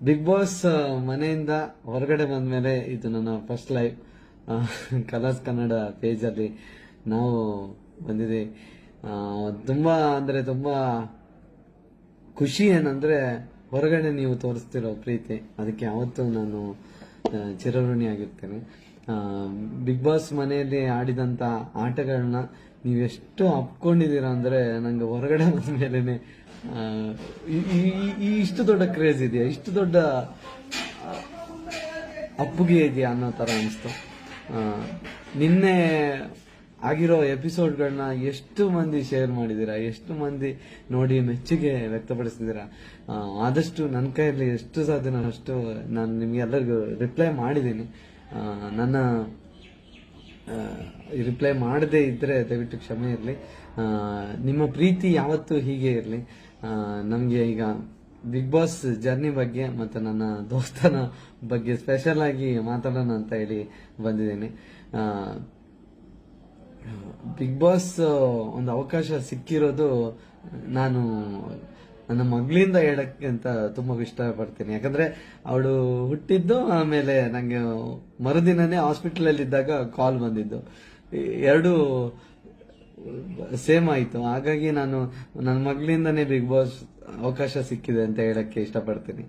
Big boss ಮನೆಯಿಂದ ಹೊರಗಡೆ ಬಂದ್ಮೇಲೆ ಇದು ನನ್ನ ಫಸ್ಟ್ ಲೈವ್ ಕಲರ್ಸ್ ಕನ್ನಡ ಪೇಜಲ್ಲಿ ನಾವು ಬಂದಿದ್ದೀವಿ. ತುಂಬಾ ಅಂದ್ರೆ ತುಂಬಾ ಖುಷಿ ಏನಂದ್ರೆ ಹೊರಗಡೆ ನೀವು ತೋರಿಸ್ತಿರೋ ಪ್ರೀತಿ, ಅದಕ್ಕೆ ಯಾವತ್ತೂ ನಾನು ಚಿರಋಣಿ ಆಗಿರ್ತೇನೆ. ಬಿಗ್ ಬಾಸ್ ಮನೆಯಲ್ಲಿ ಆಡಿದಂತ ಆಟಗಳನ್ನ ನೀವೆಷ್ಟು ಅಪ್ಕೊಂಡಿದ್ದೀರಾ ಅಂದ್ರೆ ನಂಗೆ ಹೊರಗಡೆ ಬಂದ ಮೇಲೆನೆ ಇಷ್ಟು ದೊಡ್ಡ ಕ್ರೇಜ್ ಇದೆಯಾ, ಇಷ್ಟು ದೊಡ್ಡ ಅಪ್ಪುಗೆ ಇದೆಯಾ ಅನ್ನೋ ತರ ಅನಿಸ್ತು. ನಿನ್ನೆ ಆಗಿರೋ ಎಪಿಸೋಡ್ಗಳನ್ನ ಎಷ್ಟು ಮಂದಿ ಶೇರ್ ಮಾಡಿದ್ದೀರಾ, ಎಷ್ಟು ಮಂದಿ ನೋಡಿ ಮೆಚ್ಚುಗೆ ವ್ಯಕ್ತಪಡಿಸಿದ್ದೀರಾ. ಆದಷ್ಟು ನನ್ನ ಕೈಯಲ್ಲಿ ಎಷ್ಟು ಸಾಧ್ಯನೋ ಅಷ್ಟು ನಾನು ನಿಮ್ಗೆ ಎಲ್ಲರಿಗೂ ರಿಪ್ಲೈ ಮಾಡಿದ್ದೀನಿ. ನನ್ನ ರಿಪ್ಲೈ ಮಾಡದೇ ಇದ್ರೆ ದಯವಿಟ್ಟು ಕ್ಷಮೆ ಇರಲಿ. ನಿಮ್ಮ ಪ್ರೀತಿ ಯಾವತ್ತೂ ಹೀಗೆ ಇರಲಿ. ನಮಗೆ ಈಗ ಬಿಗ್ ಬಾಸ್ ಜರ್ನಿ ಬಗ್ಗೆ ಮತ್ತು ನನ್ನ ದೋಸ್ತನ ಬಗ್ಗೆ ಸ್ಪೆಷಲ್ ಆಗಿ ಮಾತಾಡೋಣ ಅಂತ ಹೇಳಿ ಬಂದಿದ್ದೀನಿ. ಬಿಗ್ ಬಾಸ್ ಒಂದು ಅವಕಾಶ ಸಿಕ್ಕಿರೋದು ನಾನು ನನ್ನ ಮಗಳಿಂದ ಹೇಳಕ್ಕೆ ಅಂತ ತುಂಬಾ ಇಷ್ಟಪಡ್ತೀನಿ. ಯಾಕಂದ್ರೆ ಅವಳು ಹುಟ್ಟಿದ್ದು, ಆಮೇಲೆ ನಂಗೆ ಮರುದಿನನೇ ಹಾಸ್ಪಿಟಲ್ ಅಲ್ಲಿ ಇದ್ದಾಗ ಕಾಲ್ ಬಂದಿದ್ದು, ಎರಡು ಸೇಮ್ ಆಯ್ತು. ಹಾಗಾಗಿ ನಾನು ನನ್ನ ಮಗಳಿಂದನೇ ಬಿಗ್ ಬಾಸ್ ಅವಕಾಶ ಸಿಕ್ಕಿದೆ ಅಂತ ಹೇಳಕ್ಕೆ ಇಷ್ಟಪಡ್ತೀನಿ.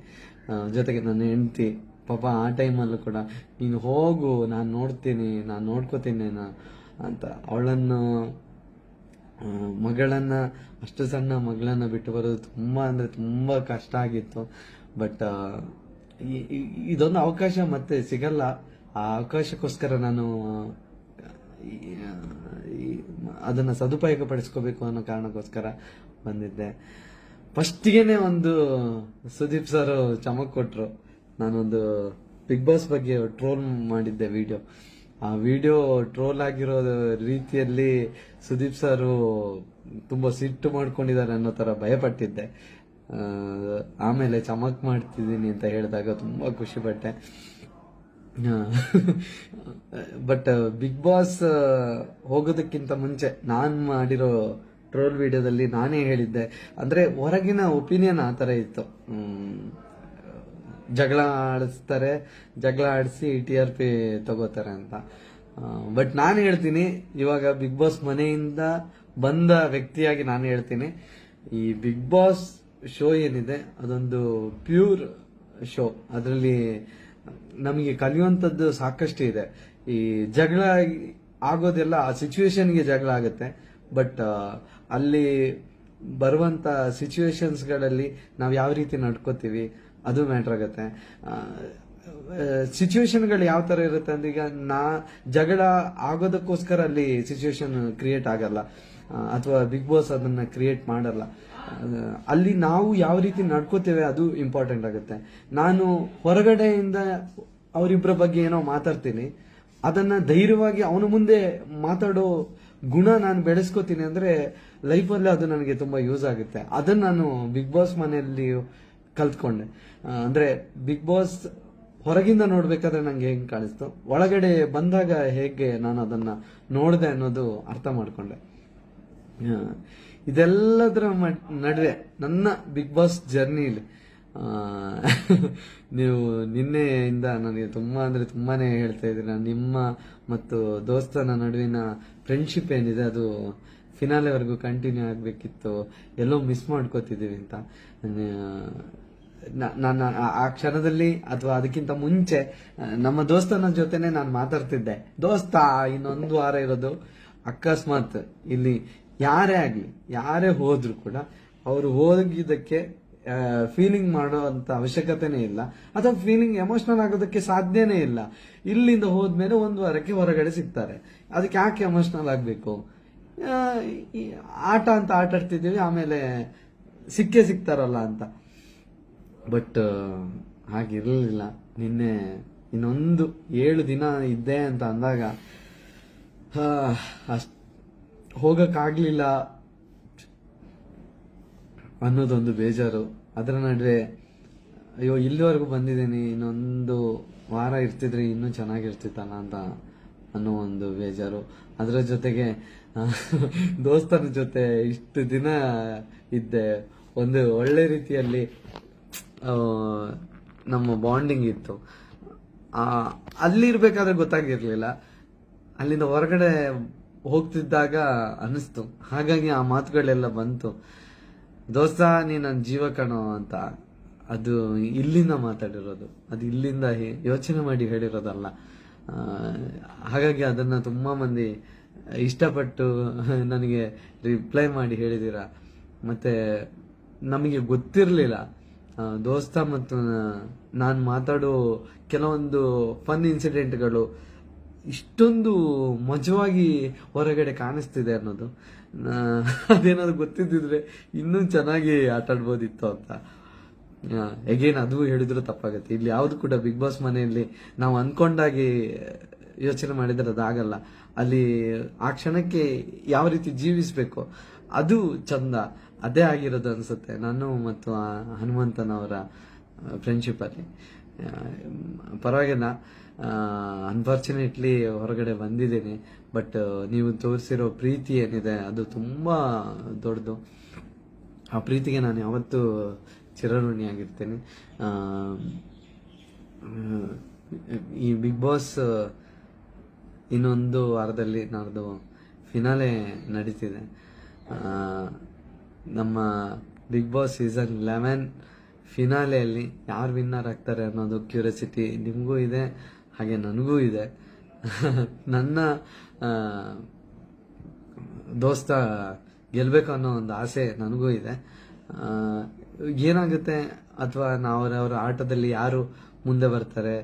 ಜೊತೆಗೆ ನನ್ನ ಹೆಂಡತಿ ಪಾಪ ಆ ಟೈಮಲ್ಲೂ ಕೂಡ ನೀನು ಹೋಗು, ನಾನು ನೋಡ್ತೀನಿ, ನಾನು ನೋಡ್ಕೋತೀನಿ ಅಂತ ಅವಳನ್ನು ಮಗಳನ್ನ, ಅಷ್ಟು ಸಣ್ಣ ಮಗಳನ್ನ ಬಿಟ್ಟು ಬರೋದು ತುಂಬಾ ಅಂದ್ರೆ ತುಂಬಾ ಕಷ್ಟ ಆಗಿತ್ತು. ಬಟ್ ಇದೊಂದು ಅವಕಾಶ ಮತ್ತೆ ಸಿಗಲ್ಲ. ಆ ಅವಕಾಶಕ್ಕೋಸ್ಕರ ನಾನು ಅದನ್ನ ಸದುಪಯೋಗ ಪಡಿಸ್ಕೋಬೇಕು ಅನ್ನೋ ಕಾರಣಕ್ಕೋಸ್ಕರ ಬಂದಿದ್ದೆ. ಫಸ್ಟಿಗೆನೆ ಒಂದು ಸುದೀಪ್ ಸರ್ ಚಮಕ್ ಕೊಟ್ರು. ನಾನೊಂದು ಬಿಗ್ ಬಾಸ್ ಬಗ್ಗೆ ಟ್ರೋಲ್ ಮಾಡಿದ್ದೆ ವಿಡಿಯೋ. ಆ ವಿಡಿಯೋ ಟ್ರೋಲ್ ಆಗಿರೋ ರೀತಿಯಲ್ಲಿ ಸುದೀಪ್ ಸರ್ ತುಂಬಾ ಸಿಟ್ಟು ಮಾಡ್ಕೊಂಡಿದ್ದಾರೆ ಅನ್ನೋ ತರ ಭಯಪಟ್ಟಿದ್ದೆ. ಆಮೇಲೆ ಚಮಕ್ ಮಾಡ್ತಿದ್ದೀನಿ ಅಂತ ಹೇಳಿದಾಗ ತುಂಬಾ ಖುಷಿ ಪಟ್ಟೆ. ಬಟ್ ಬಿಗ್ ಬಾಸ್ ಹೋಗೋದಕ್ಕಿಂತ ಮುಂಚೆ ನಾನ್ ಮಾಡಿರೋ ಟ್ರೋಲ್ ವಿಡಿಯೋದಲ್ಲಿ ನಾನೇ ಹೇಳಿದ್ದೆ, ಅಂದ್ರೆ ಹೊರಗಿನ ಒಪಿನಿಯನ್ ಆ ತರ ಇತ್ತು. ಜಗಳ ಆಡಿಸ್ತಾರೆ, ಜಗಳ ಆಡಿಸಿ TRP ತಗೋತಾರೆ ಅಂತ. ಬಟ್ ನಾನು ಹೇಳ್ತೀನಿ, ಇವಾಗ ಬಿಗ್ ಬಾಸ್ ಮನೆಯಿಂದ ಬಂದ ವ್ಯಕ್ತಿಯಾಗಿ ನಾನು ಹೇಳ್ತೀನಿ, ಈ ಬಿಗ್ ಬಾಸ್ ಶೋ ಏನಿದೆ ಅದೊಂದು ಪ್ಯೂರ್ ಶೋ. ಅದರಲ್ಲಿ ನಮಗೆ ಕಲಿಯುವಂಥದ್ದು ಸಾಕಷ್ಟು ಇದೆ. ಈ ಜಗಳ ಆಗೋದೆಲ್ಲ ಆ ಸಿಚುವೇಶನ್ಗೆ ಜಗಳ ಆಗುತ್ತೆ. ಬಟ್ ಅಲ್ಲಿ ಬರುವಂತ ಸಿಚುವೇಶನ್ಸ್ಗಳಲ್ಲಿ ನಾವು ಯಾವ ರೀತಿ ನಡ್ಕೋತೀವಿ ಅದು ಮ್ಯಾಟರ್ ಆಗುತ್ತೆ. ಸಿಚುವೇಶನ್ಗಳು ಯಾವ ತರ ಇರುತ್ತೆ ಅಂದ್ರೆ, ಈಗ ಜಗಳ ಆಗೋದಕ್ಕೋಸ್ಕರ ಅಲ್ಲಿ ಸಿಚುವೇಶನ್ ಕ್ರಿಯೇಟ್ ಆಗಲ್ಲ, ಅಥವಾ ಬಿಗ್ ಬಾಸ್ ಅದನ್ನ ಕ್ರಿಯೇಟ್ ಮಾಡಲ್ಲ. ಅಲ್ಲಿ ನಾವು ಯಾವ ರೀತಿ ನಡ್ಕೋತೇವೆ ಅದು ಇಂಪಾರ್ಟೆಂಟ್ ಆಗುತ್ತೆ. ನಾನು ಹೊರಗಡೆಯಿಂದ ಅವರಿಬ್ಬರ ಬಗ್ಗೆ ಏನೋ ಮಾತಾಡ್ತೀನಿ, ಅದನ್ನ ಧೈರ್ಯವಾಗಿ ಅವನ ಮುಂದೆ ಮಾತಾಡೋ ಗುಣ ನಾನು ಬೆಳೆಸ್ಕೋತೀನಿ ಅಂದ್ರೆ ಲೈಫಲ್ಲಿ ಅದು ನನಗೆ ತುಂಬಾ ಯೂಸ್ ಆಗುತ್ತೆ. ಅದನ್ನ ನಾನು ಬಿಗ್ ಬಾಸ್ ಮನೆಯಲ್ಲಿ ಕಲ್ತ್ಕೊಂಡೆ. ಅಂದ್ರೆ ಬಿಗ್ ಬಾಸ್ ಹೊರಗಿಂದ ನೋಡ್ಬೇಕಾದ್ರೆ ನಂಗೆ ಹೆಂಗ್ ಕಾಣಿಸ್ತು, ಒಳಗಡೆ ಬಂದಾಗ ಹೇಗೆ ನಾನು ಅದನ್ನ ನೋಡಿದೆ ಅನ್ನೋದು ಅರ್ಥ ಮಾಡ್ಕೊಂಡೆ. ಇದೆಲ್ಲದರ ನಡುವೆ ನನ್ನ ಬಿಗ್ ಬಾಸ್ ಜರ್ನಿಲಿ ನೀವು ನಿನ್ನೆಯಿಂದ ನನಗೆ ತುಂಬಾ ಅಂದ್ರೆ ತುಂಬಾನೇ ಹೇಳ್ತಾ ಇದ್ದೀರಾ, ನಿಮ್ಮ ಮತ್ತು ದೋಸ್ತನ ನಡುವಿನ ಫ್ರೆಂಡ್ಶಿಪ್ ಏನಿದೆ ಅದು ಫಿನಾಲೆವರೆಗೂ ಕಂಟಿನ್ಯೂ ಆಗ್ಬೇಕಿತ್ತು, ಎಲ್ಲೋ ಮಿಸ್ ಮಾಡ್ಕೋತಿದೀವಿ ಅಂತ. ನಾನು ಆ ಕ್ಷಣದಲ್ಲಿ ಅಥವಾ ಅದಕ್ಕಿಂತ ಮುಂಚೆ ನಮ್ಮ ದೋಸ್ತನ ಜೊತೆನೆ ನಾನು ಮಾತಾಡ್ತಿದ್ದೆ, ದೋಸ್ತ ಇನ್ನೊಂದು ವಾರ ಇರೋದು, ಅಕಸ್ಮಾತ್ ಇಲ್ಲಿ ಯಾರೇ ಆಗ್ಲಿ, ಯಾರೇ ಹೋದ್ರು ಕೂಡ ಅವರು ಹೋಗಿದ್ದಕ್ಕೆ ಫೀಲಿಂಗ್ ಮಾಡೋ ಅಂತ ಅವಶ್ಯಕತೆನೇ ಇಲ್ಲ, ಅಥವಾ ಫೀಲಿಂಗ್ ಎಮೋಷನಲ್ ಆಗೋದಕ್ಕೆ ಸಾಧ್ಯನೇ ಇಲ್ಲ. ಇಲ್ಲಿಂದ ಹೋದ್ಮೇಲೆ ಒಂದು ವಾರಕ್ಕೆ ಹೊರಗಡೆ ಸಿಗ್ತಾರೆ, ಅದಕ್ಕೆ ಯಾಕೆ ಎಮೋಷನಲ್ ಆಗ್ಬೇಕು? ಆಟ ಅಂತ ಆಟಾಡ್ತಿದ್ದೀವಿ, ಆಮೇಲೆ ಸಿಕ್ಕೇ ಸಿಗ್ತಾರಲ್ಲ ಅಂತ. ಬಟ್ ಹಾಗಿರ್ಲಿಲ್ಲ. ನಿನ್ನೆ ಇನ್ನೊಂದು 7 ದಿನ ಇದ್ದೆ ಅಂತ ಅಂದಾಗ ಹೋಗಕ್ಕಾಗ್ಲಿಲ್ಲ ಅನ್ನೋದೊಂದು ಬೇಜಾರು. ಅದರ ನಡುವೆ ಅಯ್ಯೋ ಇಲ್ಲಿವರೆಗೂ ಬಂದಿದ್ದೀನಿ, ಇನ್ನೊಂದು ವಾರ ಇರ್ತಿದ್ರೆ ಇನ್ನೂ ಚೆನ್ನಾಗಿರ್ತಿತ್ತಲ್ಲ ಅಂತ ಅನ್ನೋ ಒಂದು ಬೇಜಾರು. ಅದರ ಜೊತೆಗೆ ದೋಸ್ತರ ಜೊತೆ ಇಷ್ಟು ದಿನ ಇದ್ದೆ, ಒಂದು ಒಳ್ಳೆ ರೀತಿಯಲ್ಲಿ ನಮ್ಮ ಬಾಂಡಿಂಗ್ ಇತ್ತು. ಅಲ್ಲಿ ಇರ್ಬೇಕಾದ್ರೆ ಗೊತ್ತಾಗಿರ್ಲಿಲ್ಲ, ಅಲ್ಲಿಂದ ಹೊರಗಡೆ ಹೋಗ್ತಿದ್ದಾಗ ಅನಿಸ್ತು. ಹಾಗಾಗಿ ಆ ಮಾತುಗಳೆಲ್ಲ ಬಂತು. ದೋಸ್ತ ನೀ ನನ್ನ ಜೀವ ಕಣೋ ಅಂತ. ಅದು ಇಲ್ಲಿಂದ ಮಾತಾಡಿರೋದು, ಅದು ಇಲ್ಲಿಂದ ಯೋಚನೆ ಮಾಡಿ ಹೇಳಿರೋದಲ್ಲ. ಹಾಗಾಗಿ ಅದನ್ನ ತುಂಬಾ ಮಂದಿ ಇಷ್ಟಪಟ್ಟು ನನಗೆ ರಿಪ್ಲೈ ಮಾಡಿ ಹೇಳಿದಿರ. ಮತ್ತೆ ನಮಗೆ ಗೊತ್ತಿರಲಿಲ್ಲ ದೋಸ್ತ ಮತ್ತು ನಾನು ಮಾತಾಡೋ ಕೆಲವೊಂದು ಫನ್ ಇನ್ಸಿಡೆಂಟ್ಗಳು ಇಷ್ಟೊಂದು ಮಜವಾಗಿ ಹೊರಗಡೆ ಕಾಣಿಸ್ತಿದೆ ಅನ್ನೋದು. ಅದೇನಾದ್ರು ಗೊತ್ತಿದ್ದಿದ್ರೆ ಇನ್ನೂ ಚೆನ್ನಾಗಿ ಆಟಾಡ್ಬೋದಿತ್ತು ಅಂತ. ಎಗೇನ್ ಅದು ಹೇಳಿದ್ರು ತಪ್ಪಾಗತ್ತೆ. ಇಲ್ಲಿ ಯಾವ್ದು ಕೂಡ ಬಿಗ್ ಬಾಸ್ ಮನೆಯಲ್ಲಿ ನಾವು ಅನ್ಕೊಂಡಾಗಿ ಯೋಚನೆ ಮಾಡಿದ್ರೆ ಅದಾಗಲ್ಲ. ಅಲ್ಲಿ ಆ ಕ್ಷಣಕ್ಕೆ ಯಾವ ರೀತಿ ಜೀವಿಸ್ಬೇಕು ಅದು ಚಂದ. ಅದೇ ಆಗಿರೋದು ಅನ್ಸುತ್ತೆ ನಾನು ಮತ್ತು ಹನುಮಂತನವರ ಫ್ರೆಂಡ್ಶಿಪ್ ಅಲ್ಲಿ. ಪರವಾಗಿಲ್ಲ, ಅನ್ಫಾರ್ಚುನೇಟ್ಲಿ ಹೊರಗಡೆ ಬಂದಿದ್ದೀನಿ. ಬಟ್ ನೀವು ತೋರಿಸಿರೋ ಪ್ರೀತಿ ಏನಿದೆ ಅದು ತುಂಬಾ ದೊಡ್ಡದು. ಆ ಪ್ರೀತಿಗೆ ನಾನು ಯಾವತ್ತೂ ಚಿರಋಣಿಯಾಗಿರ್ತೀನಿ. ಈ ಬಿಗ್ ಬಾಸ್ ಇನ್ನೊಂದು ವಾರದಲ್ಲಿ ನಾಡ್ದು ಫಿನಾಲೆ ನಡೀತಿದೆ. ನಮ್ಮ ಬಿಗ್ ಬಾಸ್ ಸೀಸನ್ 11 ಫಿನಾಲೆಯಲ್ಲಿ ಯಾರು ವಿನ್ನರ್ ಆಗ್ತಾರೆ ಅನ್ನೋದು ಕ್ಯೂರಿಯಾಸಿಟಿ ನಿಮಗೂ ಇದೆ, ಹಾಗೆ ನನಗೂ ಇದೆ. ನನ್ನ ದೋಸ್ತ ಗೆಲ್ಬೇಕು ಅನ್ನೋ ಒಂದು ಆಸೆ ನನಗೂ ಇದೆ. ಏನಾಗುತ್ತೆ ಅಥವಾ ಅವರ ಆಟದಲ್ಲಿ ಯಾರು ಮುಂದೆ ಬರ್ತಾರೆ,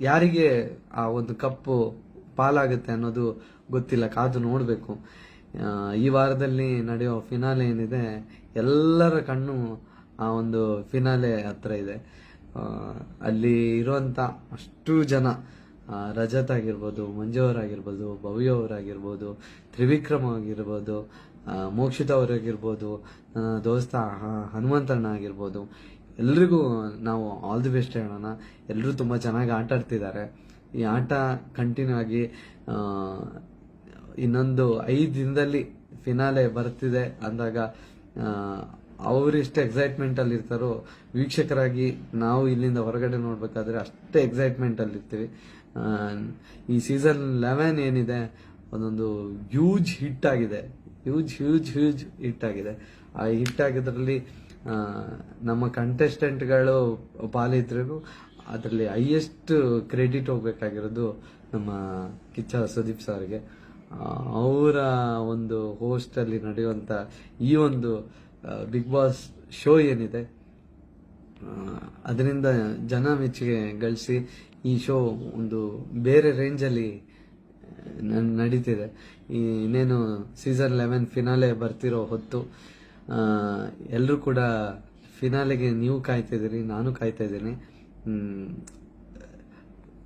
ಯಾರಿಗೆ ಆ ಒಂದು ಕಪ್ಪು ಪಾಲಾಗುತ್ತೆ ಅನ್ನೋದು ಗೊತ್ತಿಲ್ಲ, ಕಾದು ನೋಡಬೇಕು. ಈ ವಾರದಲ್ಲಿ ನಡೆಯೋ ಫಿನಾಲೆ ಏನಿದೆ ಎಲ್ಲರ ಕಣ್ಣು ಆ ಒಂದು ಫಿನಾಲೆ ಹತ್ರ ಇದೆ. ಅಲ್ಲಿ ಇರುವಂತ ಅಷ್ಟು ಜನ, ರಜತ್ ಆಗಿರ್ಬೋದು, ಮಂಜು ಅವರಾಗಿರ್ಬೋದು, ಭವ್ಯ ಅವರಾಗಿರ್ಬೋದು, ತ್ರಿವಿಕ್ರಮ್ ಆಗಿರ್ಬೋದು, ಮೋಕ್ಷಿತ ಅವರಾಗಿರ್ಬೋದು, ದೋಸ್ತ ಹನುಮಂತಣ್ಣ ಆಗಿರ್ಬೋದು, ಎಲ್ರಿಗೂ ನಾವು ಆಲ್ ದಿ ಬೆಸ್ಟ್ ಹೇಳೋಣ. ಎಲ್ಲರೂ ತುಂಬ ಚೆನ್ನಾಗಿ ಆಟ ಆಡ್ತಿದ್ದಾರೆ. ಈ ಆಟ ಕಂಟಿನ್ಯೂ ಆಗಿ ಇನ್ನೊಂದು 5 ದಿನದಲ್ಲಿ ಫಿನಾಲೆ ಬರ್ತಿದೆ ಅಂದಾಗ ಅವರೆಷ್ಟು ಎಕ್ಸೈಟ್ಮೆಂಟ್ ಅಲ್ಲಿ ಇರ್ತಾರೋ ವೀಕ್ಷಕರಾಗಿ ನಾವು ಇಲ್ಲಿಂದ ಹೊರಗಡೆ ನೋಡ್ಬೇಕಾದ್ರೆ ಅಷ್ಟೇ ಎಕ್ಸೈಟ್ಮೆಂಟ್ ಅಲ್ಲಿ ಇರ್ತೀವಿ. ಈ ಸೀಸನ್ 11 ಏನಿದೆ ಅದೊಂದು ಹ್ಯೂಜ್ ಹಿಟ್ ಆಗಿದೆ, ಹ್ಯೂಜ್ ಹಿಟ್ ಆಗಿದೆ. ಆ ಹಿಟ್ ಆಗಿದ್ರಲ್ಲಿ ನಮ್ಮ ಕಂಟೆಸ್ಟೆಂಟ್ಗಳು ಪಾಲಿದ್ರು ಅದರಲ್ಲಿ ಹೈಯೆಸ್ಟ್ ಕ್ರೆಡಿಟ್ ಹೋಗ್ಬೇಕಾಗಿರೋದು ನಮ್ಮ ಕಿಚ್ಚ ಸುದೀಪ್ ಸರ್ಗೆ. ಅವರ ಒಂದು ಹೋಸ್ಟ್ ಅಲ್ಲಿ ನಡೆಯುವಂತ ಈ ಒಂದು ಬಿಗ್ ಬಾಸ್ ಶೋ ಏನಿದೆ ಅದರಿಂದ ಜನ ಮೆಚ್ಚುಗೆ ಗಳಿಸಿ ಈ ಶೋ ಒಂದು ಬೇರೆ ರೇಂಜ್ ಅಲ್ಲಿ ನಡೀತಿದೆ. ಇನ್ನೇನು ಸೀಸನ್ 11 ಫಿನಾಲೆ ಬರ್ತಿರೋ ಹೊತ್ತು ಎಲ್ಲರೂ ಕೂಡ ಫಿನಾಲೆಗೆ ನೀವು ಕಾಯ್ತಿದ್ದೀರಿ, ನಾನು ಕಾಯ್ತಾ ಇದ್ದೀನಿ.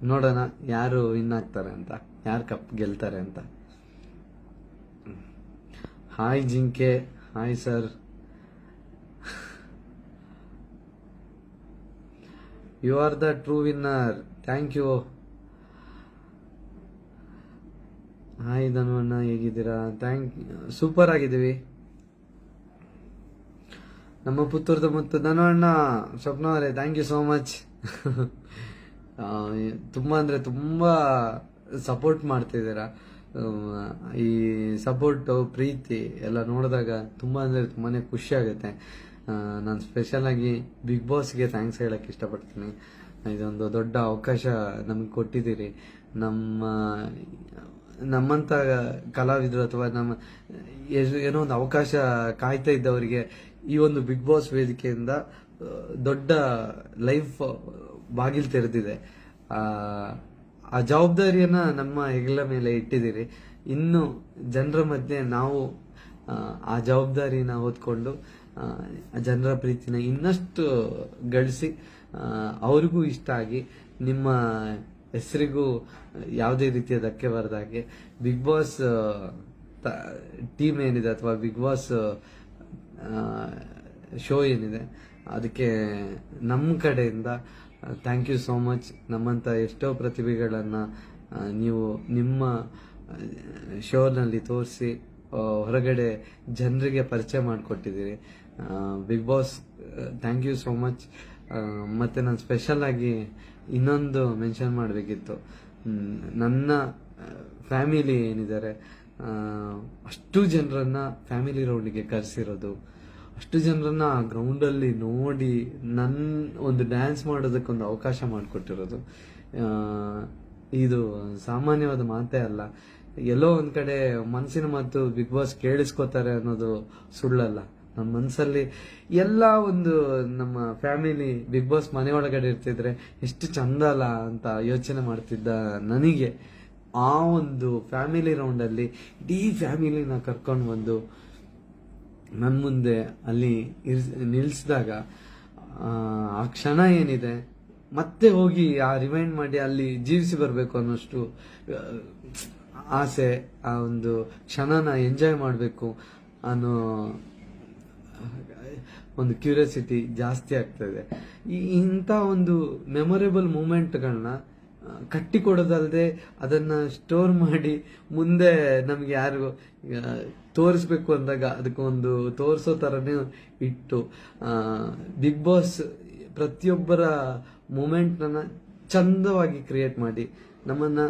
ನೋಡೋಣ ಯಾರು ವಿನ್ ಆಗ್ತಾರೆ ಅಂತ, ಯಾರು ಕಪ್ ಗೆಲ್ತಾರೆ ಅಂತ. ಹಾಯ್ ಜಿಂಕೆ, hi sir. You are the true winner, thank you. Hi ಧನುವಣ್ಣ, ಹೇಗಿದ್ದೀರಾ? ಸೂಪರ್ ಆಗಿದ್ದೀವಿ. ನಮ್ಮ ಪುತ್ತೂರದ ಮತ್ತು ಧನುವಣ್ಣ, ಸ್ವಪ್ನ ಅವರೇ, ಥ್ಯಾಂಕ್ ಯು ಸೋ ಮಚ್. ತುಂಬಾ ಅಂದ್ರೆ ತುಂಬಾ ಸಪೋರ್ಟ್ ಮಾಡ್ತಿದ್ದೀರಾ. ಈ ಸಪೋರ್ಟ್, ಪ್ರೀತಿ ಎಲ್ಲ ನೋಡಿದಾಗ ತುಂಬಾ ಅಂದ್ರೆ ತುಂಬಾನೇ ಖುಷಿ ಆಗುತ್ತೆ. ನಾನು ಸ್ಪೆಷಲ್ ಆಗಿ ಬಿಗ್ ಬಾಸ್ಗೆ ಥ್ಯಾಂಕ್ಸ್ ಹೇಳಕ್ ಇಷ್ಟಪಡ್ತೀನಿ. ಇದೊಂದು ದೊಡ್ಡ ಅವಕಾಶ ನಮ್ಗೆ ಕೊಟ್ಟಿದ್ದೀರಿ. ನಮ್ಮಂತ ಕಲಾವಿದರು ಅಥವಾ ನಮ್ಮ ಏನೋ ಒಂದು ಅವಕಾಶ ಕಾಯ್ತಾ ಇದ್ದವರಿಗೆ ಈ ಒಂದು ಬಿಗ್ ಬಾಸ್ ವೇದಿಕೆಯಿಂದ ದೊಡ್ಡ ಲೈಫ್ ಬಾಗಿಲು ತೆರೆದಿದೆ. ಆ ಜವಾಬ್ದಾರಿಯನ್ನ ನಮ್ಮ ಹೆಗಲ ಮೇಲೆ ಇಟ್ಟಿದ್ದೀರಿ. ಇನ್ನು ಜನರ ಮಧ್ಯೆ ನಾವು ಆ ಜವಾಬ್ದಾರಿನ ಹೊತ್ಕೊಂಡು ಜನರ ಪ್ರೀತಿನ ಇನ್ನಷ್ಟು ಗಳಿಸಿ ಅವ್ರಿಗೂ ಇಷ್ಟ ಆಗಿ ನಿಮ್ಮ ಹೆಸರಿಗೂ ಯಾವುದೇ ರೀತಿಯ ಧಕ್ಕೆ ಬರದಾಗೆ ಬಿಗ್ ಬಾಸ್ ಟೀಮ್ ಏನಿದೆ ಅಥವಾ ಬಿಗ್ ಬಾಸ್ ಶೋ ಏನಿದೆ ಅದಕ್ಕೆ ನಮ್ಮ ಕಡೆಯಿಂದ ಥ್ಯಾಂಕ್ ಯು ಸೋ ಮಚ್. ನಮ್ಮಂತ ಎಷ್ಟೋ ಪ್ರತಿಭೆಗಳನ್ನ ನೀವು ನಿಮ್ಮ ಶೋನಲ್ಲಿ ತೋರಿಸಿ ಹೊರಗಡೆ ಜನರಿಗೆ ಪರಿಚಯ ಮಾಡಿಕೊಟ್ಟಿದ್ದೀರಿ. Big boss thank you so much. ಮತ್ತೆ ನಾನು ಸ್ಪೆಷಲ್ ಆಗಿ ಇನ್ನೊಂದು ಮೆನ್ಷನ್ ಮಾಡಬೇಕಿತ್ತು. ನನ್ನ ಫ್ಯಾಮಿಲಿ ಏನಿದ್ದಾರೆ, ಅಷ್ಟು ಜನರನ್ನ ಫ್ಯಾಮಿಲಿ ರೌಂಡಿಗೆ ಕರೆಸಿರೋದು, ಅಷ್ಟು ಜನರನ್ನ ಆ ಗ್ರೌಂಡಲ್ಲಿ ನೋಡಿ ನನ್ನ ಒಂದು ಡ್ಯಾನ್ಸ್ ಮಾಡೋದಕ್ಕೊಂದು ಅವಕಾಶ ಮಾಡಿಕೊಟ್ಟಿರೋದು, ಇದು ಸಾಮಾನ್ಯವಾದ ಮಾತೇ ಅಲ್ಲ. ಎಲ್ಲೋ ಒಂದ್ ಕಡೆ ಮನಸ್ಸಿನ ಮಾತು ಬಿಗ್ ಬಾಸ್ ಕೇಳಿಸ್ಕೋತಾರೆ ಅನ್ನೋದು ಸುಳ್ಳಲ್ಲ. ನಮ್ಮ ಮನಸ್ಸಲ್ಲಿ ಎಲ್ಲ ಒಂದು ನಮ್ಮ ಫ್ಯಾಮಿಲಿ ಬಿಗ್ ಬಾಸ್ ಮನೆ ಒಳಗಡೆ ಇರ್ತಿದ್ರೆ ಎಷ್ಟು ಚಂದ ಅಲ್ಲ ಅಂತ ಯೋಚನೆ ಮಾಡ್ತಿದ್ದ ನನಗೆ ಆ ಒಂದು ಫ್ಯಾಮಿಲಿ ರೌಂಡಲ್ಲಿ ಇಡೀ ಫ್ಯಾಮಿಲಿನ ಕರ್ಕೊಂಡು ಬಂದು ನನ್ನ ಮುಂದೆ ಅಲ್ಲಿ ನಿಲ್ಲಿಸಿದಾಗ ಆ ಕ್ಷಣ ಏನಿದೆ ಮತ್ತೆ ಹೋಗಿ ಆ ರಿಮೈಂಡ್ ಮಾಡಿ ಅಲ್ಲಿ ಜೀವಿಸಿ ಬರಬೇಕು ಅನ್ನೋಷ್ಟು ಆಸೆ, ಆ ಒಂದು ಕ್ಷಣನ ಎಂಜಾಯ್ ಮಾಡಬೇಕು ಅನ್ನೋ ಒಂದು ಕ್ಯೂರಿಯಾಸಿಟಿ ಜಾಸ್ತಿ ಆಗ್ತದೆ. ಇಂಥ ಒಂದು ಮೆಮೊರೇಬಲ್ ಮೂಮೆಂಟ್ಗಳನ್ನ ಕಟ್ಟಿಕೊಡೋದಲ್ಲದೆ ಅದನ್ನ ಸ್ಟೋರ್ ಮಾಡಿ ಮುಂದೆ ನಮ್ಗೆ ಯಾರು ತೋರಿಸ್ಬೇಕು ಅಂದಾಗ ಅದಕ್ಕೊಂದು ತೋರಿಸೋ ಥರನೇ ಇಟ್ಟು ಬಿಗ್ ಬಾಸ್ ಪ್ರತಿಯೊಬ್ಬರ ಮೂಮೆಂಟ್ನ ಚಂದವಾಗಿ ಕ್ರಿಯೇಟ್ ಮಾಡಿ ನಮ್ಮನ್ನ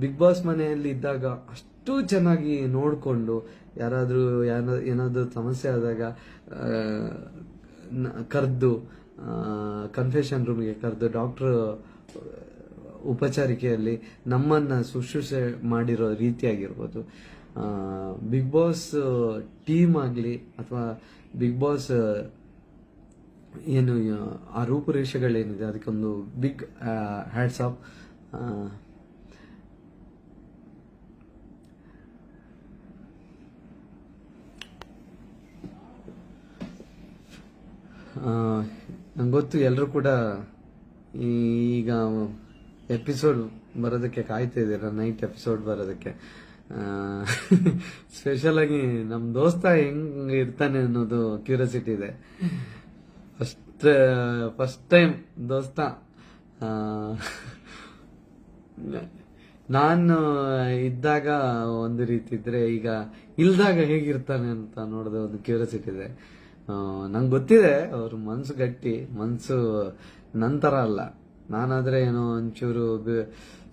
ಬಿಗ್ ಬಾಸ್ ಮನೆಯಲ್ಲಿ ಇದ್ದಾಗ ಅಷ್ಟು ಚೆನ್ನಾಗಿ ನೋಡಿಕೊಂಡು ಯಾರಾದರೂ ಏನಾದರೂ ಸಮಸ್ಯೆ ಆದಾಗ ಕರೆದು ಕನ್ಫೆಷನ್ ರೂಮ್ಗೆ ಕರೆದು ಡಾಕ್ಟರ್ ಉಪಚಾರಿಕೆಯಲ್ಲಿ ನಮ್ಮನ್ನ ಶುಶ್ರೂಷೆ ಮಾಡಿರೋ ರೀತಿಯಾಗಿರ್ಬೋದು, ಬಿಗ್ ಬಾಸ್ ಟೀಮ್ ಆಗಲಿ ಅಥವಾ ಬಿಗ್ ಬಾಸ್ ಏನು ಆ ರೂಪುರೇಷೆಗಳೇನಿದೆ ಅದಕ್ಕೊಂದು ಬಿಗ್ ಹ್ಯಾಟ್ಸ್ ಆಫ್. ನಂಗೆ ಗೊತ್ತು ಎಲ್ಲರೂ ಕೂಡ ಈಗ ಎಪಿಸೋಡ್ ಬರೋದಕ್ಕೆ ಕಾಯ್ತಾ ಇದ್ದೀರಾ, ನೈಟ್ ಎಪಿಸೋಡ್ ಬರೋದಕ್ಕೆ. ಸ್ಪೆಷಲ್ ಆಗಿ ನಮ್ಮ ದೋಸ್ತ ಹೆಂಗ್ ಇರ್ತಾನೆ ಅನ್ನೋದು ಕ್ಯೂರಿಯಾಸಿಟಿ ಇದೆ. ಫಸ್ಟ್ ಟೈಮ್ ದೋಸ್ತ ನಾನು ಇದ್ದಾಗ ಒಂದು ರೀತಿ ಇದ್ರೆ ಈಗ ಇಲ್ದಾಗ ಹೇಗಿರ್ತಾನೆ ಅಂತ ನೋಡೋದು ಒಂದು ಕ್ಯೂರಿಯಾಸಿಟಿ ಇದೆ. ನಂಗೆ ಗೊತ್ತಿದೆ ಅವ್ರ ಮನ್ಸು ಗಟ್ಟಿ, ಮನ್ಸು ನಂತರ ಅಲ್ಲ. ನಾನಾದ್ರೆ ಏನೋ ಒಂಚೂರು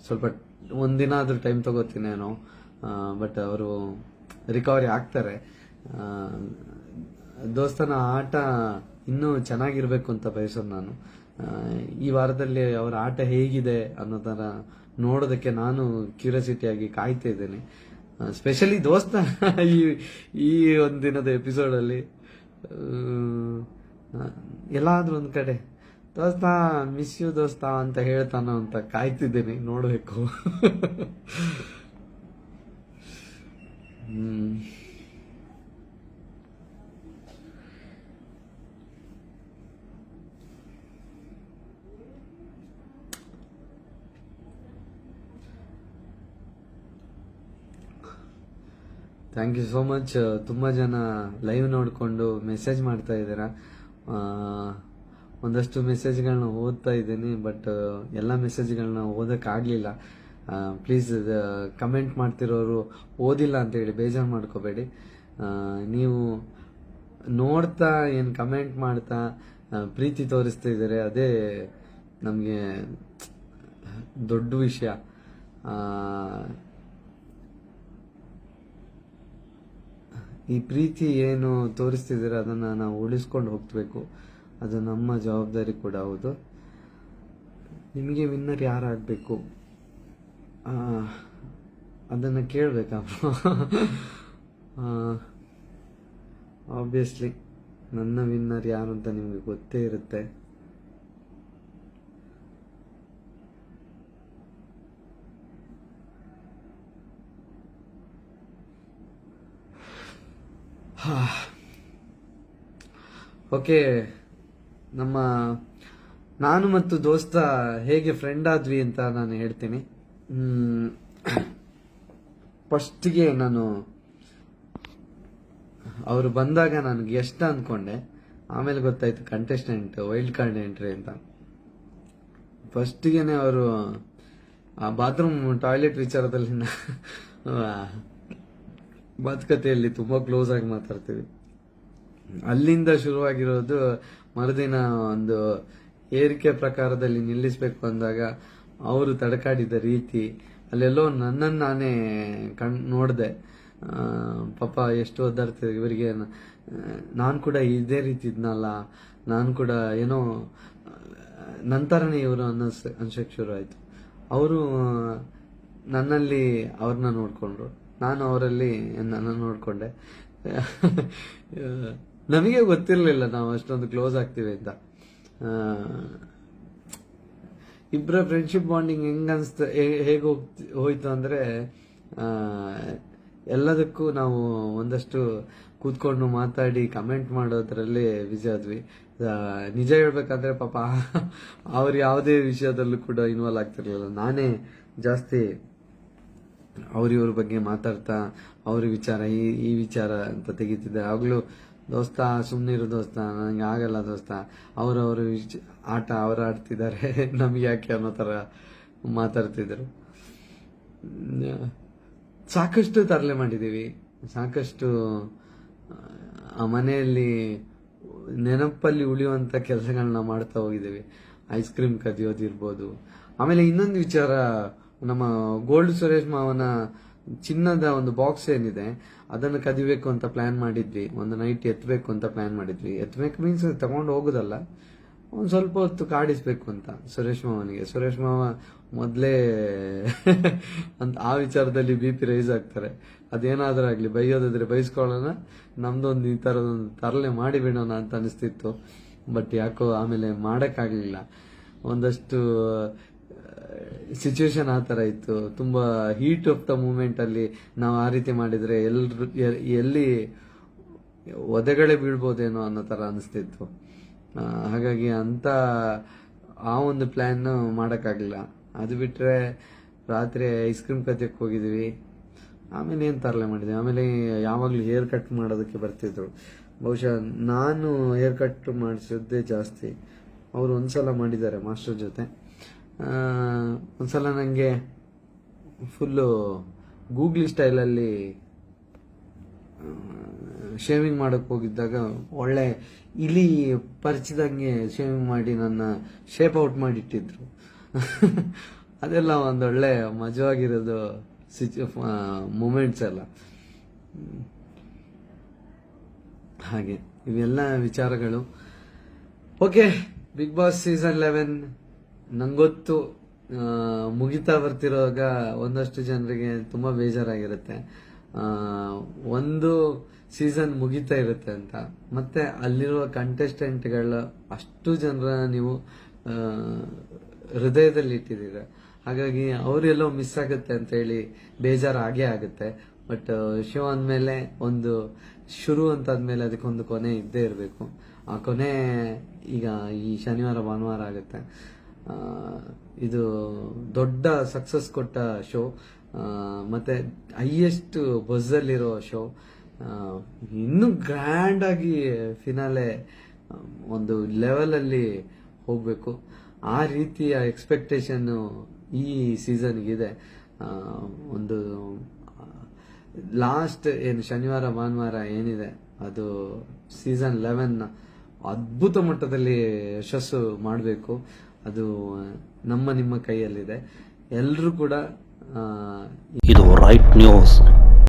ಸ್ವಲ್ಪ ಒಂದಿನ ಆದ್ರೂ ಟೈಮ್ ತಗೋತೀನೇನೋ, ಬಟ್ ಅವರು ರಿಕವರಿ ಆಗ್ತಾರೆ. ದೋಸ್ತನ ಆಟ ಇನ್ನೂ ಚೆನ್ನಾಗಿರ್ಬೇಕು ಅಂತ ಬಯಸೋದು ನಾನು. ಈ ವಾರದಲ್ಲಿ ಅವರ ಆಟ ಹೇಗಿದೆ ಅನ್ನೋದನ್ನ ನೋಡೋದಕ್ಕೆ ನಾನು ಕ್ಯೂರಿಯಾಸಿಟಿಯಾಗಿ ಕಾಯ್ತಾ ಇದ್ದೇನೆ. ಸ್ಪೆಷಲಿ ದೋಸ್ತ ಈ ಒಂದಿನದ ಎಪಿಸೋಡಲ್ಲಿ ಎಲ್ಲಾದ್ರೂ ಒಂದ್ ಕಡೆ ದೋಸ್ತ ಮಿಸ್ ಯು ದೋಸ್ತ ಅಂತ ಹೇಳ್ತಾನೋ ಅಂತ ಕಾಯ್ತಿದ್ದೇನೆ, ನೋಡ್ಬೇಕು. Thank you so much. ತುಂಬ ಜನ ಲೈವ್ ನೋಡಿಕೊಂಡು ಮೆಸೇಜ್ ಮಾಡ್ತಾ ಇದ್ದೀರಾ. ಒಂದಷ್ಟು ಮೆಸೇಜ್ಗಳನ್ನ ಓದ್ತಾ ಇದ್ದೀನಿ, ಬಟ್ ಎಲ್ಲ ಮೆಸೇಜ್ಗಳನ್ನ ಓದೋಕ್ಕಾಗಲಿಲ್ಲ. ಪ್ಲೀಸ್ ಕಮೆಂಟ್ ಮಾಡ್ತಿರೋರು ಓದಿಲ್ಲ ಅಂತೇಳಿ ಬೇಜಾರು ಮಾಡ್ಕೋಬೇಡಿ. ನೀವು ನೋಡ್ತಾ ಏನು ಕಮೆಂಟ್ ಮಾಡ್ತಾ ಪ್ರೀತಿ ತೋರಿಸ್ತಾ ಇದ್ದಾರೆ, ಅದೇ ನಮಗೆ ದೊಡ್ಡ ವಿಷಯ. ಈ ಪ್ರೀತಿ ಏನು ತೋರಿಸ್ತಿದ್ದೀರ ಅದನ್ನು ನಾವು ಉಳಿಸ್ಕೊಂಡು ಹೋಗ್ಬೇಕು, ಅದು ನಮ್ಮ ಜವಾಬ್ದಾರಿ ಕೂಡ ಹೌದು. ನಿಮಗೆ ವಿನ್ನರ್ ಯಾರಾಗಬೇಕು ಅದನ್ನು ಕೇಳಬೇಕಾ? ಆಬ್ವಿಯಸ್ಲಿ ನನ್ನ ವಿನ್ನರ್ ಯಾರು ಅಂತ ನಿಮಗೆ ಗೊತ್ತೇ ಇರುತ್ತೆ. ಓಕೆ, ನಾನು ಮತ್ತು ದೋಸ್ತ ಹೇಗೆ ಫ್ರೆಂಡ್ ಆದ್ವಿ ಅಂತ ನಾನು ಹೇಳ್ತೀನಿ. ಫಸ್ಟಿಗೆ ನಾನು ಅವರು ಬಂದಾಗ ನಾನು ಗೆಸ್ಟ್ ಅಂದ್ಕೊಂಡೆ, ಆಮೇಲೆ ಗೊತ್ತಾಯ್ತು ಕಂಟೆಸ್ಟೆಂಟ್, ವೈಲ್ಡ್ ಕಾರ್ಡ್ ಎಂಟ್ರಿ ಅಂತ. ಫಸ್ಟಿಗೆನೆ ಅವರು ಆ ಬಾತ್ರೂಮ್ ಟಾಯ್ಲೆಟ್ ವಿಚಾರದಲ್ಲಿ ಮಾತುಕತೆಯಲ್ಲಿ ತುಂಬಾ ಕ್ಲೋಸ್ ಆಗಿ ಮಾತಾಡ್ತೀವಿ. ಅಲ್ಲಿಂದ ಶುರುವಾಗಿರೋದು. ಮರುದಿನ ಒಂದು ಏರಿಕೆ ಪ್ರಕಾರದಲ್ಲಿ ನಿಲ್ಲಿಸಬೇಕು ಅಂದಾಗ ಅವರು ತಡಕಾಡಿದ ರೀತಿ ಅಲ್ಲೆಲ್ಲೋ ನನ್ನನ್ನು ನಾನೇ ನೋಡಿದೆ. ಪಾಪ ಎಷ್ಟು ಒದ್ದಾಡ್ತಿದೆ ಇವರಿಗೆ. ನಾನು ಕೂಡ ಇದೇ ರೀತಿ ಇದ್ನಲ್ಲ, ನಾನು ಕೂಡ ಏನೋ ನಂತರನೇ ಇವರು ಅನ್ಸಕ್ ಶುರು ಆಯ್ತು. ಅವರು ನನ್ನಲ್ಲಿ ಅವ್ರನ್ನ ನೋಡ್ಕೊಂಡ್ರು, ನಾನು ಅವರಲ್ಲಿ ನನ್ನ ನೋಡ್ಕೊಂಡೆ. ನಮಗೆ ಗೊತ್ತಿರಲಿಲ್ಲ ನಾವು ಅಷ್ಟೊಂದು ಕ್ಲೋಸ್ ಆಗ್ತೀವಿ ಅಂತ. ಇಬ್ಬರ ಫ್ರೆಂಡ್ಶಿಪ್ ಬಾಂಡಿಂಗ್ ಹೇಗೆ ಹೋಯ್ತು ಅಂದ್ರೆ, ಎಲ್ಲದಕ್ಕೂ ನಾವು ಒಂದಷ್ಟು ಕೂತ್ಕೊಂಡು ಮಾತಾಡಿ ಕಮೆಂಟ್ ಮಾಡೋದ್ರಲ್ಲಿ ಬಿಸಿ ಆದ್ವಿ. ನಿಜ ಹೇಳ್ಬೇಕಂದ್ರೆ ಪಾಪ ಅವ್ರು ಯಾವುದೇ ವಿಷಯದಲ್ಲೂ ಕೂಡ ಇನ್ವಾಲ್ವ್ ಆಗ್ತಿರ್ಲಿಲ್ಲ. ನಾನೇ ಜಾಸ್ತಿ ಅವ್ರಿವ್ರ ಬಗ್ಗೆ ಮಾತಾಡ್ತಾ ಅವ್ರ ವಿಚಾರ ಈ ವಿಚಾರ ಅಂತ ತೆಗಿತಿದ್ದೆ. ಆಗ್ಲೂ ದೋಸ್ತ ಸುಮ್ಮನಿರು ದೋಸ್ತ, ನನಗೆ ಆಗಲ್ಲ ದೋಸ್ತ, ಅವ್ರವ್ರ ಆಟ ಅವ್ರು ಆಡ್ತಿದ್ದಾರೆ, ನಮ್ಗೆ ಯಾಕೆ ಅನ್ನೋ ತರ ಮಾತಾಡ್ತಿದ್ರು. ಸಾಕಷ್ಟು ತರಲೆ ಮಾಡಿದೀವಿ, ಸಾಕಷ್ಟು ಆ ಮನೆಯಲ್ಲಿ ನೆನಪಲ್ಲಿ ಉಳಿಯುವಂತ ಕೆಲಸಗಳನ್ನ ಮಾಡ್ತಾ ಹೋಗಿದ್ದೀವಿ. ಐಸ್ ಕ್ರೀಮ್ ಕದಿಯೋದಿರ್ಬೋದು. ಆಮೇಲೆ ಇನ್ನೊಂದು ವಿಚಾರ, ನಮ್ಮ ಗೋಲ್ಡ್ ಸುರೇಶ್ ಮಾವನ ಚಿನ್ನದ ಒಂದು ಬಾಕ್ಸ್ ಏನಿದೆ ಅದನ್ನು ಕದಿಬೇಕು ಅಂತ ಪ್ಲಾನ್ ಮಾಡಿದ್ವಿ. ಒಂದು ನೈಟ್ ಎತ್ತಬೇಕು ಅಂತ ಪ್ಲಾನ್ ಮಾಡಿದ್ವಿ. ಎತ್ತಬೇಕು ಮೀನ್ಸ್ ತಗೊಂಡು ಹೋಗೋದಲ್ಲ, ಒಂದ್ ಸ್ವಲ್ಪ ಹೊತ್ತು ಕಾಡಿಸ್ಬೇಕು ಅಂತ ಸುರೇಶ್ ಮಾವನಿಗೆ. ಸುರೇಶ್ ಮಾವ ಮೊದ್ಲೇ ಅಂತ ಆ ವಿಚಾರದಲ್ಲಿ BP ರೈಸ್ ಆಗ್ತಾರೆ. ಅದೇನಾದ್ರೂ ಆಗ್ಲಿ, ಬೈಯೋದಾದ್ರೆ ಬೈಸ್ಕೊಳ್ಳೋಣ, ನಮ್ದೊಂದು ಈ ತರದೊಂದು ತರಲೆ ಮಾಡಿ ಬಿಡೋಣ ಅಂತ ಅನಿಸ್ತಿತ್ತು. ಬಟ್ ಯಾಕೋ ಆಮೇಲೆ ಮಾಡಕ್ಕಾಗ್ಲಿಲ್ಲ. ಒಂದಷ್ಟು ಸಿಚುವೇಶನ್ ಆ ತರ ಇತ್ತು. ತುಂಬಾ ಹೀಟ್ ಆಫ್ ದ ಮೂಮೆಂಟ್ ಅಲ್ಲಿ ನಾವು ಆ ರೀತಿ ಮಾಡಿದ್ರೆ ಎಲ್ಲಿ ಒದೆಗಳೇ ಬೀಳ್ಬೋದೇನೋ ಅನ್ನೋ ತರ ಅನಿಸ್ತಿತ್ತು. ಹಾಗಾಗಿ ಅಂತ ಆ ಒಂದು ಪ್ಲಾನ್ ಮಾಡಕ್ಕಾಗ್ಲಿಲ್ಲ. ಅದು ಬಿಟ್ರೆ ರಾತ್ರಿ ಐಸ್ ಕ್ರೀಮ್ ಕದಿಯಕ್ಕೆ ಹೋಗಿದ್ವಿ. ಆಮೇಲೆ ಏನ್ ತರಲೆ ಮಾಡಿದ್ವಿ. ಆಮೇಲೆ ಯಾವಾಗ್ಲೂ ಹೇರ್ ಕಟ್ ಮಾಡೋದಕ್ಕೆ ಬರ್ತಿದ್ರು. ಬಹುಶಃ ನಾನು ಹೇರ್ ಕಟ್ ಮಾಡಿಸಿದ್ದೇ ಜಾಸ್ತಿ. ಅವರು ಒಂದ್ಸಲ ಮಾಡಿದ್ದಾರೆ ಮಾಸ್ಟರ್ ಜೊತೆ. ಒಂದ್ಸಲ ನಂಗೆ ಫುಲ್ಲು ಗೂಗ್ಲಿ ಸ್ಟೈಲಲ್ಲಿ ಶೇವಿಂಗ್ ಮಾಡಕ್ ಹೋಗಿದ್ದಾಗ ಒಳ್ಳೆ ಇಲಿ ಪರಿಚಿದಂಗೆ ಶೇವಿಂಗ್ ಮಾಡಿ ನನ್ನ ಶೇಪ್ ಔಟ್ ಮಾಡಿಟ್ಟಿದ್ರು. ಅದೆಲ್ಲ ಒಂದೊಳ್ಳೆ ಮಜವಾಗಿರೋದು ಮೂಮೆಂಟ್ಸ್ ಎಲ್ಲ. ಹಾಗೆ ಇವೆಲ್ಲ ವಿಚಾರಗಳು. ಓಕೆ, ಬಿಗ್ ಬಾಸ್ ಸೀಸನ್ 11 ನಂಗೊತ್ತು ಮುಗಿತಾ ಬರ್ತಿರುವಾಗ ಒಂದಷ್ಟು ಜನರಿಗೆ ತುಂಬಾ ಬೇಜಾರಾಗಿರುತ್ತೆ. ಒಂದು ಸೀಸನ್ ಮುಗಿತಾ ಇರುತ್ತೆ ಅಂತ, ಮತ್ತೆ ಅಲ್ಲಿರುವ ಕಂಟೆಸ್ಟೆಂಟ್ಗಳ ಅಷ್ಟು ಜನರ ನೀವು ಹೃದಯದಲ್ಲಿ ಇಟ್ಟಿದ್ದೀರ. ಹಾಗಾಗಿ ಅವರೆಲ್ಲೋ ಮಿಸ್ ಆಗುತ್ತೆ ಅಂತ ಹೇಳಿ ಬೇಜಾರು ಆಗೇ ಆಗುತ್ತೆ. ಬಟ್ ಶೋ ಅಂದ್ಮೇಲೆ ಒಂದು ಶುರು ಅಂತಾದ್ಮೇಲೆ ಅದಕ್ಕೊಂದು ಕೊನೆ ಇದ್ದೇ ಇರಬೇಕು. ಆ ಕೊನೆ ಈಗ ಈ ಶನಿವಾರ ಭಾನುವಾರ ಆಗುತ್ತೆ. ಇದು ದೊಡ್ಡ ಸಕ್ಸಸ್ ಕೊಟ್ಟ ಶೋ, ಮತ್ತೆ ಹೈಯೆಸ್ಟ್ ಬಜ್ ಅಲ್ಲಿರೋ ಶೋ. ಇನ್ನೂ ಗ್ರ್ಯಾಂಡ್ ಆಗಿ ಫಿನಾಲೆ ಒಂದು ಲೆವೆಲ್ ಅಲ್ಲಿ ಹೋಗ್ಬೇಕು. ಆ ರೀತಿಯ ಎಕ್ಸ್ಪೆಕ್ಟೇಷನ್ ಈ ಸೀಸನ್ಗಿದೆ. ಒಂದು ಲಾಸ್ಟ್ ಏನು ಶನಿವಾರ ಭಾನುವಾರ ಏನಿದೆ ಅದು ಸೀಸನ್ 11 ಅದ್ಭುತ ಮಟ್ಟದಲ್ಲಿ ಯಶಸ್ಸು ಮಾಡಬೇಕು. ಅದು ನಿಮ್ಮ ಕೈಯಲ್ಲಿದೆ. ಎಲ್ಲರೂ ಕೂಡ ಇದು ರೈಟ್ ನ್ಯೂಸ್.